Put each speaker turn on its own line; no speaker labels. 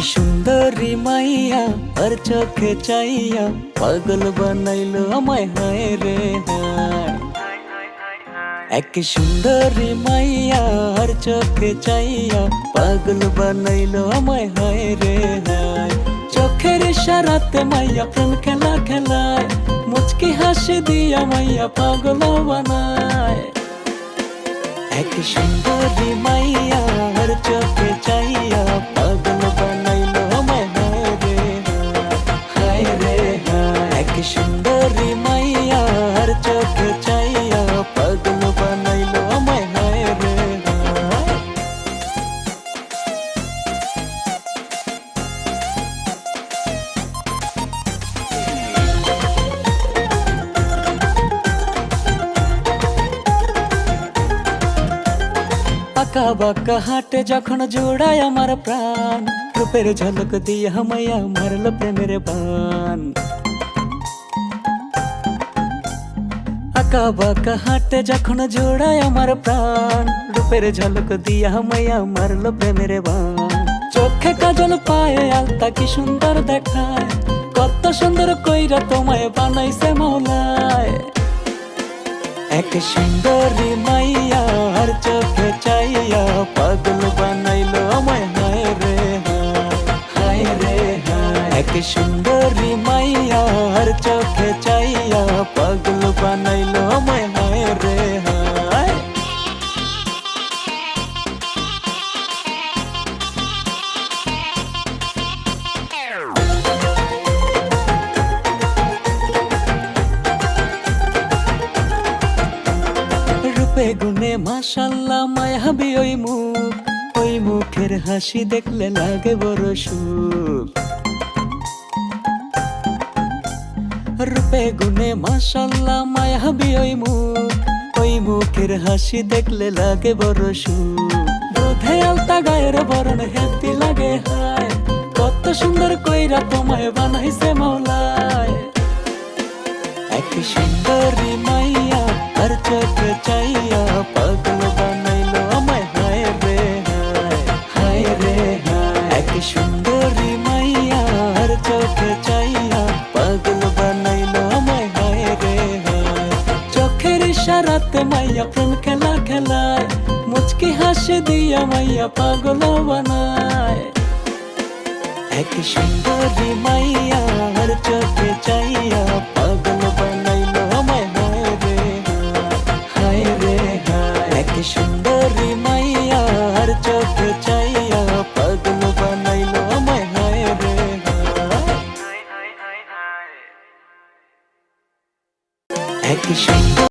সুন্দরী মাইয়া আর চোখে চাইয়া পাগল বানাইলো আমায় হায় রে হায়। এক সুন্দরী মাইয়া আর চোখে চাইয়া পাগল বানাইলো আমায় হায় রে হায়। চোখের ইশারাতে মাইয়া প্রেম খেলা খেলায়, মুচকি হাসি দিয়া মাইয়া পাগল বানায়। এক সুন্দরী মাইয়া আর চোখে চাইয়া পাগল বানাইলো আমায় হায় রে হায় রে হায়। এক সুন্দরী মাইয়া আর চোখে চাইয়া পাগল বানাইলো আমায় হায় রে হায়। আঁকা বাঁকা হাটে যখন জোড়ায় আমার প্রাণ, রূপের ঝলক দিয়ে মাইয়া মারলো প্রেমের বান। আঁকা বাঁকা হাটে যখন জোড়ায় আমার প্রাণ, রূপের ঝলক দিয়ে মাইয়া মারলো প্রেমের বান। চোখে কাজল পায়ে আলতা কি সুন্দর দেখায়, কত সুন্দর কইরা তোমায় বানাইছে মৌলায়। এক সুন্দরী মাইয়া আর চোখে চাইয়া পাগল বানাইলো আমায় হায় রে হায় রে হায়। এক সুন্দরী মাইয়া আর চোখে চাইয়া পাগল বানাইলো আমায় হায় রে হায়। রূপে গুণে মাশাল্লাহ মায়াবী ওই মুখ, ওই মুখের হাসি দেখলে লাগে বড় সুখ। রূপে গুণে মাশাল্লাহ মায়াবী ওই মুখ, ওই মুখের হাসি দেখলে লাগে বড় সুখ। দুধে আলতা গায়ের বরণ হেতি লাগে হায়, কত সুন্দর কইরা তোমায় বানাইছে মৌলায়। এক সুন্দরী মাইয়া আর চোখে চাইয়া পাগল বানাইলো আমায় হায় রে হায় রে হায়। এক সুন্দরী মাইয়া আর চোখে চাইয়া পাগল বানাইলো আমায় হায় রে হায়। চোখের ইশারাতে মাইয়া প্রেম খেলা খেলায়, মুচকি হাসি দিয়া মাইয়া পাগল বানায়। এক সুন্দরী মাইয়া আর চোখে চাইয়া পাগল বানাইলো আমায় হায় রে হায় রে হায়। এক সুন্দরী মাইয়া আর চোখে চাইয়া পাগল বানাইলো আমায় হায় রে হায়। এক সুন্দর